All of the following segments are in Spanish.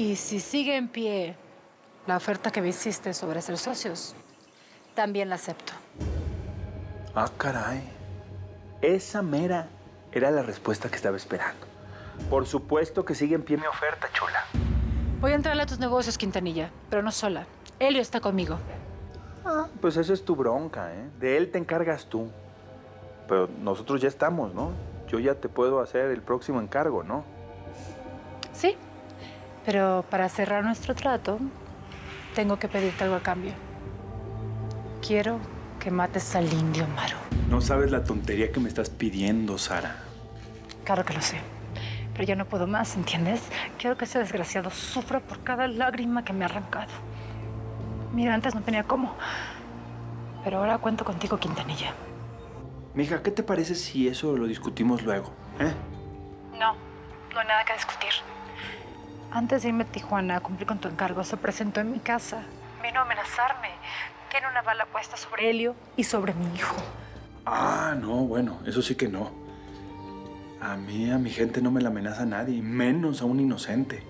Y si sigue en pie la oferta que me hiciste sobre ser socios, también la acepto. Ah, caray. Esa mera era la respuesta que estaba esperando. Por supuesto que sigue en pie mi oferta, chula. Voy a entrarle a tus negocios, Quintanilla, pero no sola. Helio está conmigo. Ah, pues eso es tu bronca, ¿eh? De él te encargas tú. Pero nosotros ya estamos, ¿no? Yo ya te puedo hacer el próximo encargo, ¿no? Sí, pero para cerrar nuestro trato, tengo que pedirte algo a cambio. Quiero que mates al indio Amaro. No sabes la tontería que me estás pidiendo, Sara. Claro que lo sé, pero ya no puedo más, ¿entiendes? Quiero que ese desgraciado sufra por cada lágrima que me ha arrancado. Mira, antes no tenía cómo, pero ahora cuento contigo, Quintanilla. Mija, ¿qué te parece si eso lo discutimos luego, eh? No hay nada que discutir. Antes de irme a Tijuana a cumplir con tu encargo, se presentó en mi casa. Vino a amenazarme. Tiene una bala puesta sobre Helio y sobre mi hijo. Ah, no, bueno, eso sí que no. A mi gente no me la amenaza nadie, menos a un inocente.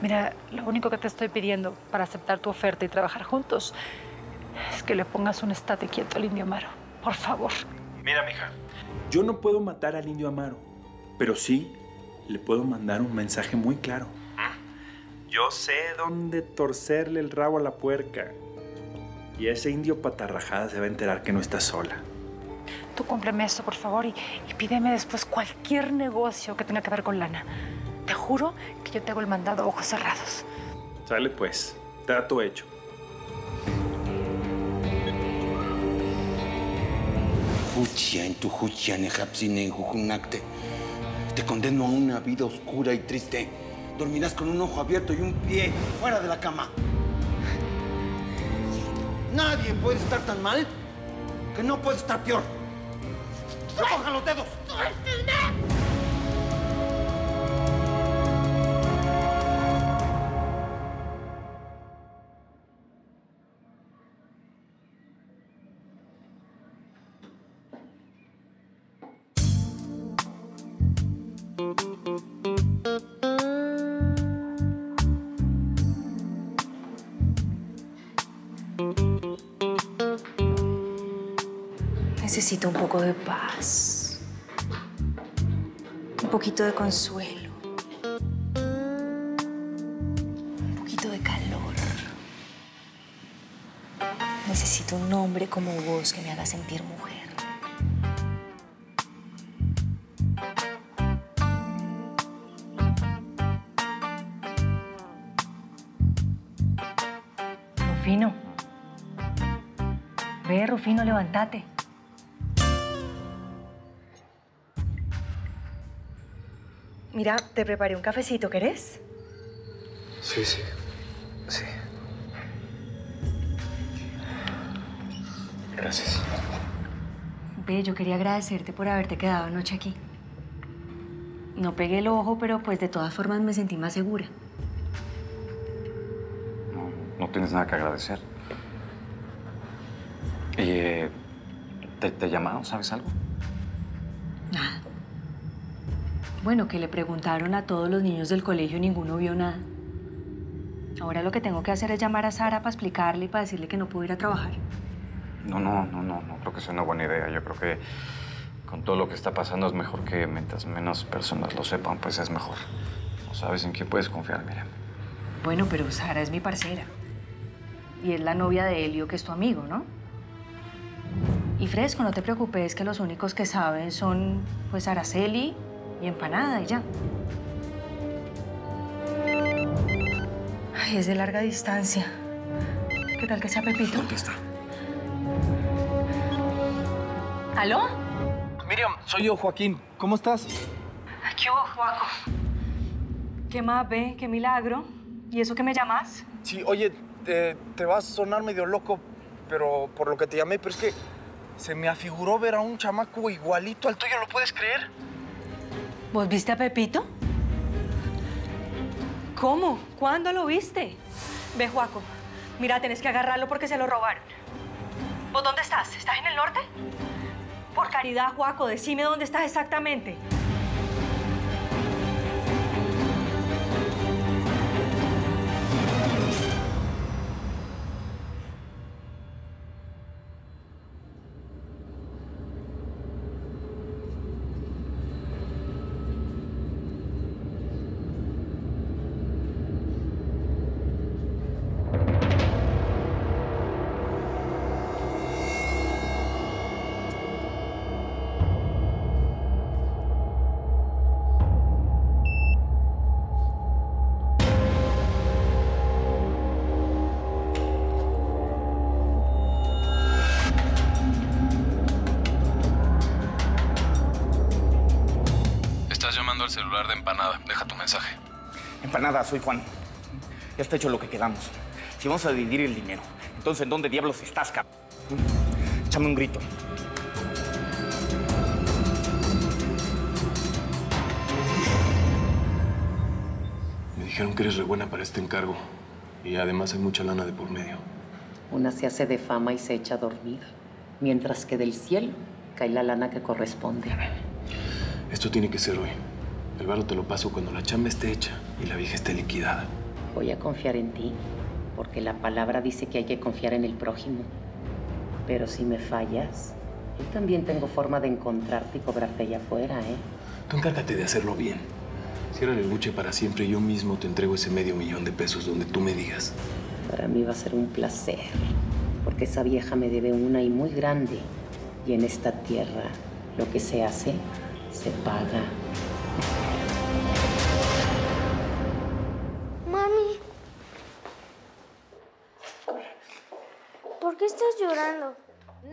Mira, lo único que te estoy pidiendo para aceptar tu oferta y trabajar juntos es que le pongas un estate quieto al indio Amaro. Por favor. Mira, mija, yo no puedo matar al indio Amaro, pero sí le puedo mandar un mensaje muy claro. Yo sé dónde torcerle el rabo a la puerca. Y ese indio patarrajada se va a enterar que no está sola. Tú cúmpleme esto, por favor, y pídeme después cualquier negocio que tenga que ver con lana. Te juro que yo te hago el mandado a ojos cerrados. Sale pues, trato hecho. Te condeno a una vida oscura y triste. Dormirás con un ojo abierto y un pie fuera de la cama. Nadie puede estar tan mal que no puede estar peor. ¡Recojan los dedos! ¡Suéltenme! Necesito un poco de paz, un poquito de consuelo, un poquito de calor. Necesito un hombre como vos que me haga sentir mujer. Rufino. Ve, Rufino, levántate. Mira, te preparé un cafecito, ¿querés? Sí. Gracias. Ve, yo quería agradecerte por haberte quedado anoche aquí. No pegué el ojo, pero pues de todas formas me sentí más segura. No tienes nada que agradecer. ¿Y te llamaron? ¿Sabes algo? Nada. Bueno, que le preguntaron a todos los niños del colegio y ninguno vio nada. Ahora lo que tengo que hacer es llamar a Sara para explicarle y para decirle que no puedo ir a trabajar. No creo que sea una buena idea. Yo creo que con todo lo que está pasando es mejor que mientras menos personas lo sepan, pues es mejor. No sabes en quién puedes confiar, mira. Bueno, pero Sara es mi parcera. Y es la novia de Helio, que es tu amigo, ¿no? Y Fresco, no te preocupes, que los únicos que saben son, pues, Araceli y Empanada, y ya. Ay, es de larga distancia. ¿Qué tal que sea Pepito? ¿Dónde está? ¿Aló? Miriam, soy yo, Joaquín. ¿Cómo estás? ¿Qué hubo, Joaco? ¿Qué más, ve? ¿Qué milagro? ¿Y eso que me llamas? Sí, oye, te vas a sonar medio loco, pero por lo que te llamé, pero es que se me afiguró ver a un chamaco igualito al tuyo, ¿lo puedes creer? ¿Vos viste a Pepito? ¿Cómo? ¿Cuándo lo viste? Ve, Joaco, mira, tenés que agarrarlo porque se lo robaron. ¿Vos dónde estás? ¿Estás en el norte? Por caridad, Joaco, decime dónde estás exactamente. Estás llamando al celular de Empanada. Deja tu mensaje. Empanada, soy Juan. Ya está hecho lo que quedamos. Si vamos a dividir el dinero, entonces ¿en dónde diablos estás, cabrón? Échame un grito. Me dijeron que eres re buena para este encargo. Y además hay mucha lana de por medio. Una se hace de fama y se echa a dormir, mientras que del cielo cae la lana que corresponde. Esto tiene que ser hoy. El varo te lo paso cuando la chamba esté hecha y la vieja esté liquidada. Voy a confiar en ti, porque la palabra dice que hay que confiar en el prójimo. Pero si me fallas, yo también tengo forma de encontrarte y cobrarte allá afuera, ¿eh? Tú encárgate de hacerlo bien. Cierra el buche para siempre y yo mismo te entrego ese $500,000 donde tú me digas. Para mí va a ser un placer, porque esa vieja me debe una y muy grande. Y en esta tierra, lo que se hace, se paga. Mami, ¿por qué estás llorando?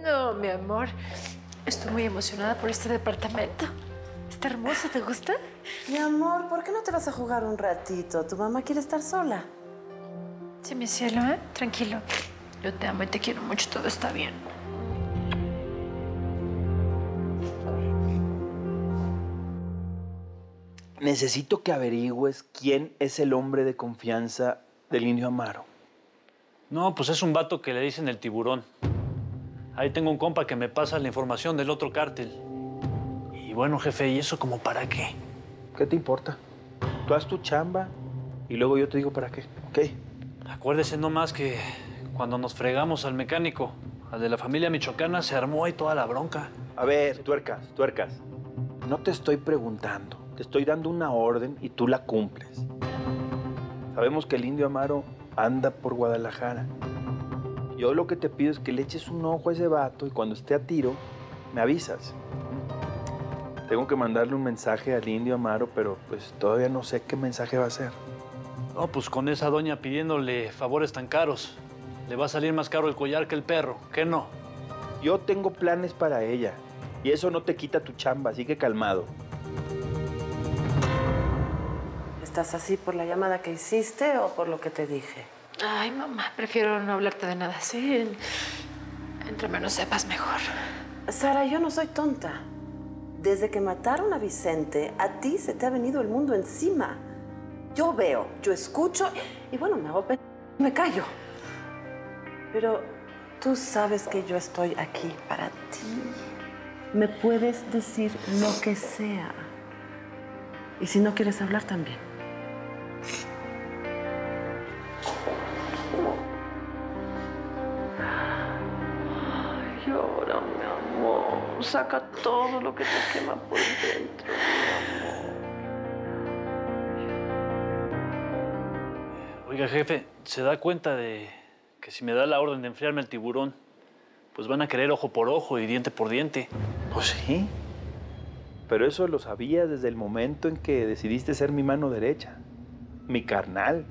No, mi amor. Estoy muy emocionada por este departamento. Está hermoso, ¿te gusta? Mi amor, ¿por qué no te vas a jugar un ratito? Tu mamá quiere estar sola. Sí, mi cielo, ¿eh? Tranquilo. Yo te amo y te quiero mucho, todo está bien. Necesito que averigües quién es el hombre de confianza del Indio Amaro. No, pues es un vato que le dicen el Tiburón. Ahí tengo un compa que me pasa la información del otro cártel. Y bueno, jefe, ¿y eso como para qué? ¿Qué te importa? Tú haz tu chamba y luego yo te digo para qué, ¿ok? Acuérdese nomás que cuando nos fregamos al mecánico, al de la familia michoacana, se armó ahí toda la bronca. A ver, tuercas. No te estoy preguntando. Te estoy dando una orden y tú la cumples. Sabemos que el Indio Amaro anda por Guadalajara. Yo lo que te pido es que le eches un ojo a ese vato y cuando esté a tiro, me avisas. Tengo que mandarle un mensaje al Indio Amaro, pero pues todavía no sé qué mensaje va a ser. No, pues con esa doña pidiéndole favores tan caros, le va a salir más caro el collar que el perro, ¿qué no? Yo tengo planes para ella y eso no te quita tu chamba, así que calmado. ¿Estás así por la llamada que hiciste o por lo que te dije? Ay, mamá, prefiero no hablarte de nada así. Entre menos sepas, mejor. Sara, yo no soy tonta. Desde que mataron a Vicente, a ti se te ha venido el mundo encima. Yo veo, yo escucho y bueno, me hago me callo. Pero tú sabes que yo estoy aquí para ti. Me puedes decir lo que sea. Y si no quieres hablar, también. Llora, mi amor. Saca todo lo que te quema por dentro, mi amor. Oiga, jefe, ¿se da cuenta de que si me da la orden de enfriarme el tiburón, pues van a querer ojo por ojo y diente por diente? Pues sí. Pero eso lo sabías desde el momento en que decidiste ser mi mano derecha. Mi carnal.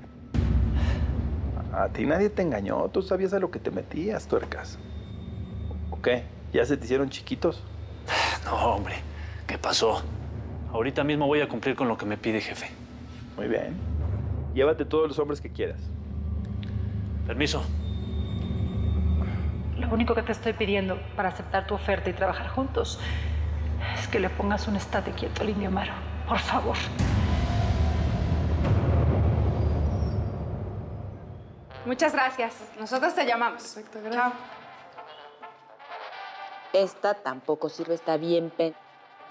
A ti nadie te engañó. Tú sabías a lo que te metías, tuercas. ¿O qué? ¿Ya se te hicieron chiquitos? No, hombre. ¿Qué pasó? Ahorita mismo voy a cumplir con lo que me pide, jefe. Muy bien. Llévate todos los hombres que quieras. Permiso. Lo único que te estoy pidiendo para aceptar tu oferta y trabajar juntos es que le pongas un estate quieto al Indio Amaro. Por favor. Muchas gracias. Nosotros te llamamos. Perfecto, gracias. Chao. Esta tampoco sirve, está bien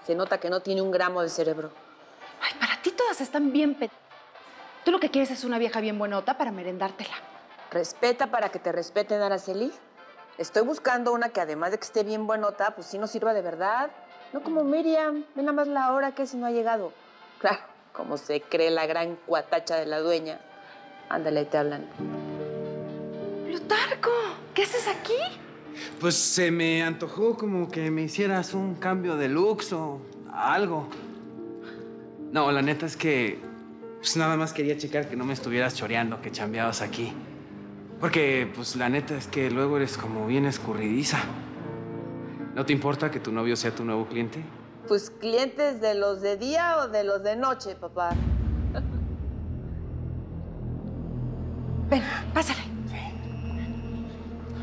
Se nota que no tiene un gramo de cerebro. Ay, para ti todas están bien Tú lo que quieres es una vieja bien buenota para merendártela. Respeta para que te respeten, Araceli. Estoy buscando una que además de que esté bien buenota, pues sí nos sirva de verdad. No como Miriam. Ve nada más la hora que si no ha llegado. Claro, como se cree la gran cuatacha de la dueña. Ándale, ahí te hablan. Plutarco, ¿qué haces aquí? Pues se me antojó como que me hicieras un cambio de looks o algo. No, la neta es que pues nada más quería checar que no me estuvieras choreando, que chambeabas aquí. Porque, pues, la neta es que luego eres como bien escurridiza. ¿No te importa que tu novio sea tu nuevo cliente? Pues clientes de los de día o de los de noche, papá. Ven, pásale.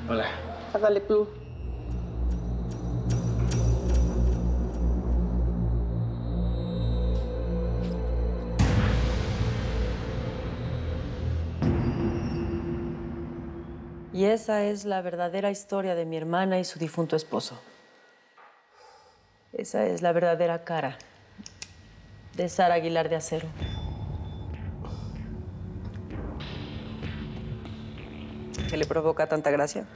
Hola. Pásale, Club. Y esa es la verdadera historia de mi hermana y su difunto esposo. Esa es la verdadera cara de Sara Aguilar de Acero. ¿Qué le provoca tanta gracia?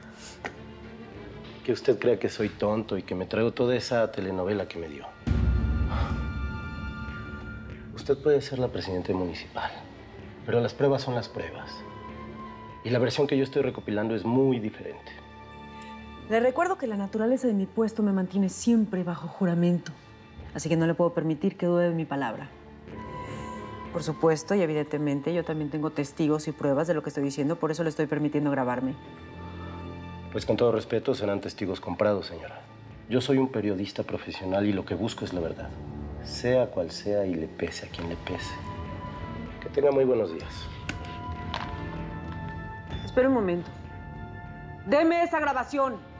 Que usted crea que soy tonto y que me traigo toda esa telenovela que me dio. Usted puede ser la presidenta municipal, pero las pruebas son las pruebas. Y la versión que yo estoy recopilando es muy diferente. Le recuerdo que la naturaleza de mi puesto me mantiene siempre bajo juramento, así que no le puedo permitir que dude de mi palabra. Por supuesto y evidentemente yo también tengo testigos y pruebas de lo que estoy diciendo, por eso le estoy permitiendo grabarme. Pues con todo respeto, serán testigos comprados, señora. Yo soy un periodista profesional y lo que busco es la verdad. Sea cual sea y le pese a quien le pese. Que tenga muy buenos días. Espera un momento. ¡Deme esa grabación!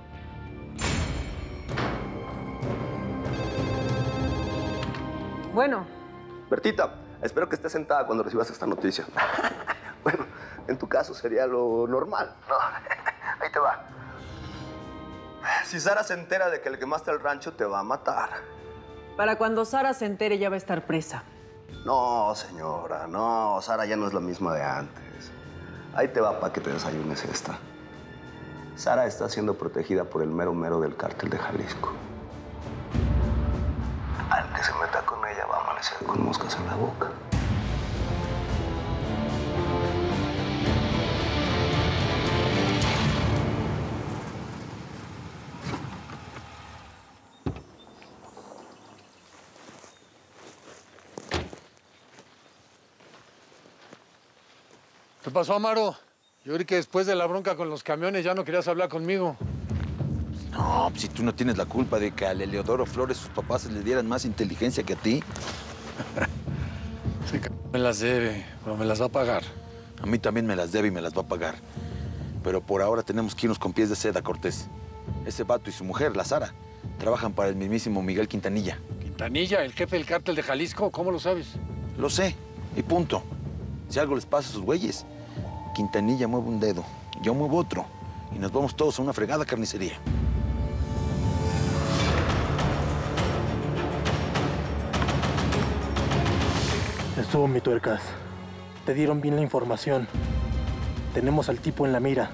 Bueno. Bertita, espero que estés sentada cuando recibas esta noticia. Bueno, en tu caso sería lo normal, ¿no? Ahí te va. Si Sara se entera de que le quemaste el rancho, te va a matar. Para cuando Sara se entere, ya va a estar presa. No, señora, no. Sara ya no es la misma de antes. Ahí te va para que te desayunes esta. Sara está siendo protegida por el mero mero del cártel de Jalisco. Al que se meta con ella va a amanecer con moscas en la boca. ¿Qué pasó, Amaro? Yo creí que después de la bronca con los camiones ya no querías hablar conmigo. No, pues si tú no tienes la culpa de que a Eleodoro Flores sus papás le dieran más inteligencia que a ti. Sí, me las debe, pero me las va a pagar. A mí también me las debe y me las va a pagar. Pero por ahora tenemos que irnos con pies de seda, Cortés. Ese vato y su mujer, la Sara, trabajan para el mismísimo Miguel Quintanilla. ¿Quintanilla, el jefe del cártel de Jalisco? ¿Cómo lo sabes? Lo sé, y punto. Si algo les pasa a sus güeyes, Quintanilla mueve un dedo, yo muevo otro, y nos vamos todos a una fregada carnicería. Estuvo, mi tuercas. Te dieron bien la información. Tenemos al tipo en la mira.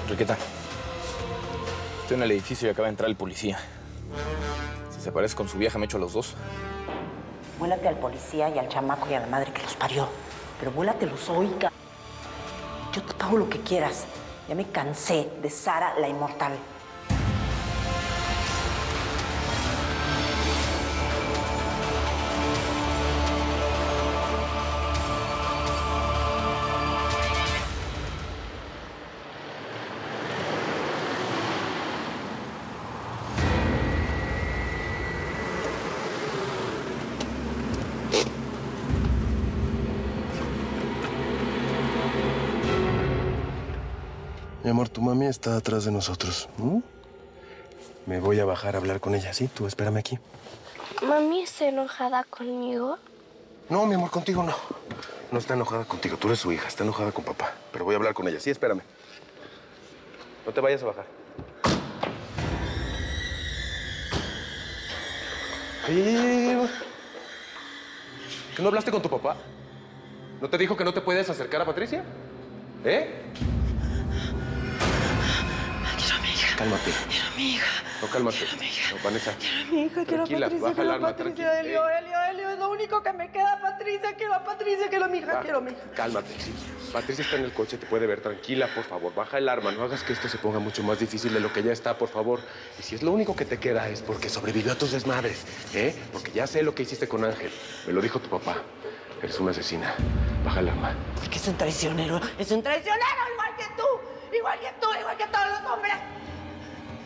Enriqueta, estoy en el edificio y acaba de entrar el policía. Si se parece con su vieja, me echo a los dos. Vuélate al policía y al chamaco y a la madre que los parió. Pero vuélatelos hoy, Yo te pago lo que quieras. Ya me cansé de Sara la Inmortal. Mi amor, tu mami está atrás de nosotros. Me voy a bajar a hablar con ella, ¿sí? Tú espérame aquí. ¿Mami está enojada conmigo? No, mi amor, contigo no. No está enojada contigo. Tú eres su hija. Está enojada con papá. Pero voy a hablar con ella. Sí, espérame. No te vayas a bajar. ¿Qué no hablaste con tu papá? ¿No te dijo que no te puedes acercar a Patricia? ¿Eh? Cálmate. Quiero a mi hija. No, cálmate. Quiero a mi hija. No, Vanessa. Quiero a mi hija, quiero a Tranquila, Patricia, baja el quiero a alma, Patricia, tranquila. Elio, es lo único que me queda, Patricia, quiero a Patricia, quiero a mi hija, quiero a mi hija. Cálmate. Patricia está en el coche, te puede ver. Tranquila, por favor. Baja el arma. No hagas que esto se ponga mucho más difícil de lo que ya está, por favor. Y si es lo único que te queda es porque sobrevivió a tus desmadres, ¿eh? Porque ya sé lo que hiciste con Ángel. Me lo dijo tu papá. Eres una asesina. Baja el arma. Porque es un traicionero. Es un traicionero igual que tú. Igual que tú, igual que todos los hombres.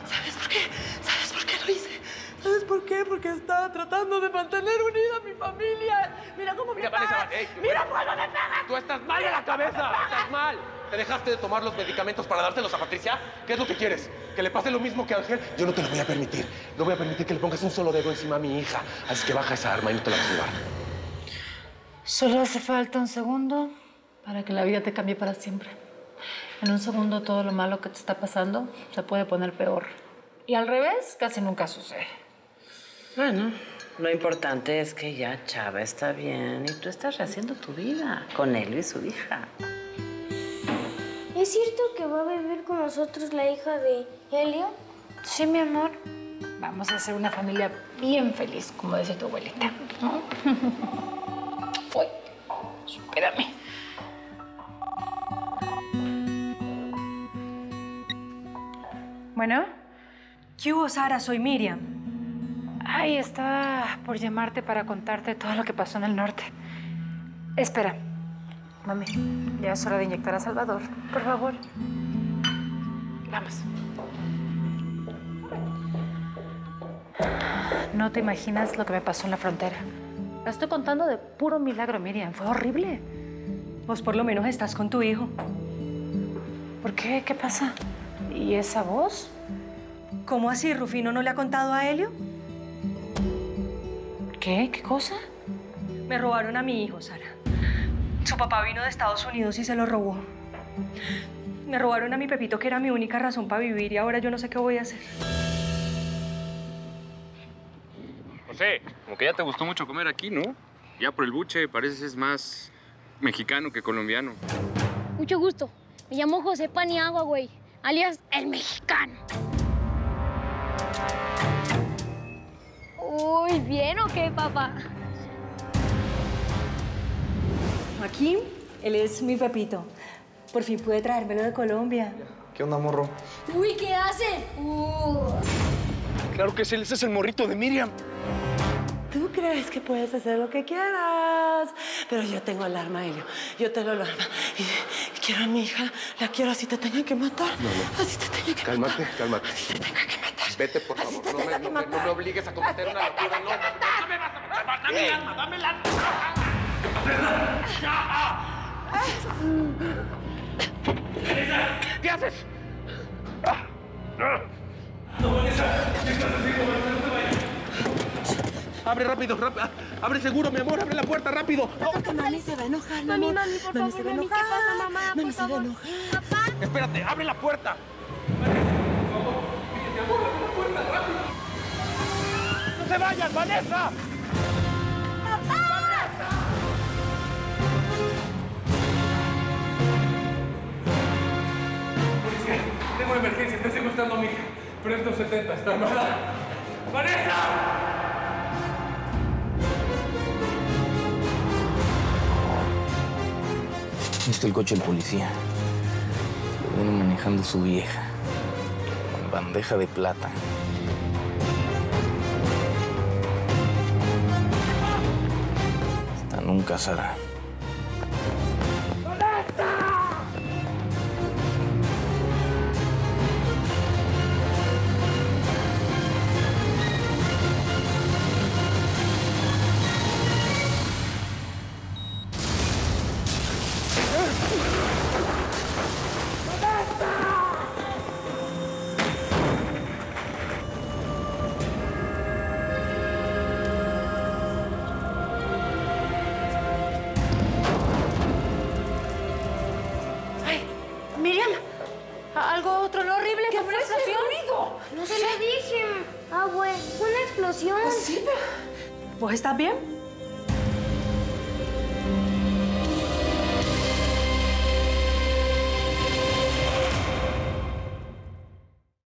¿Sabes por qué? ¿Sabes por qué lo hice? ¿Sabes por qué? Porque estaba tratando de mantener unida a mi familia. Mira cómo me pegas. Vanessa, Mira cómo me pegas. Tú estás mal de la cabeza. Estás mal. ¿Te dejaste de tomar los medicamentos para dárselos a Patricia? ¿Qué es lo que quieres? ¿Que le pase lo mismo que a Ángel? Yo no te lo voy a permitir. No voy a permitir que le pongas un solo dedo encima a mi hija. Así que baja esa arma y no te la vas a llevar. Solo hace falta un segundo para que la vida te cambie para siempre. En un segundo todo lo malo que te está pasando se puede poner peor. Y al revés, casi nunca sucede. Bueno, lo importante es que ya Chava está bien y tú estás rehaciendo tu vida con él y su hija. ¿Es cierto que va a vivir con nosotros la hija de Helio? Sí, mi amor. Vamos a hacer una familia bien feliz, como decía tu abuelita. Uy, espérame. Bueno. ¿Qué hubo, Sara? Soy Miriam. Ay, estaba por llamarte para contarte todo lo que pasó en el norte. Espera. Mami, ya es hora de inyectar a Salvador. Por favor. Vamos. No te imaginas lo que me pasó en la frontera. La estoy contando de puro milagro, Miriam. Fue horrible. Vos por lo menos estás con tu hijo. ¿Por qué? ¿Qué pasa? ¿Y esa voz? ¿Cómo así? ¿Rufino no le ha contado a Helio? ¿Qué? ¿Qué cosa? Me robaron a mi hijo, Sara. Su papá vino de Estados Unidos y se lo robó. Me robaron a mi Pepito, que era mi única razón para vivir, y ahora yo no sé qué voy a hacer. José, como que ya te gustó mucho comer aquí, ¿no? Ya por el buche pareces más mexicano que colombiano. Mucho gusto. Me llamo José Paniagua, güey. Alias el mexicano. Uy, ¿bien o qué, papá? Aquí, él es mi Pepito. Por fin pude traérmelo de Colombia. ¿Qué onda, morro? Uy, ¿qué haces? Claro que sí, ese es el morrito de Miriam. Tú crees que puedes hacer lo que quieras, pero yo tengo el arma, Helio. Yo tengo el arma. Y quiero a mi hija, la quiero así te tengan que matar. No. Así te tengan que Cálmate, matar. cálmate. Así te tengan que matar. Vete, por favor. No me obligues a cometer una locura. No me vas a matar. Dame el arma, dame el arma. ¿Qué haces? Abre rápido, abre seguro, mi amor, abre la puerta rápido. Porque mami se va a enojar, Mami, amor. mami, por favor, mami, ¿qué pasa, mamá? Mami Por se va a favor. enojar. Papá. Espérate, abre la puerta. ¡No se vayan, Vanessa! Policía, tengo una emergencia. Están secuestrando a mi hija. Presto 70, está armada. ¡Vanessa! Está el coche del policía. Lo viene manejando su vieja. Con bandeja de plata. Esta nunca, Sara. Miriam, algo otro, lo horrible. ¿Qué fue ese ruido? No Te sé. lo dije. Ah, güey, una explosión. Sí, ¿Vos estás bien?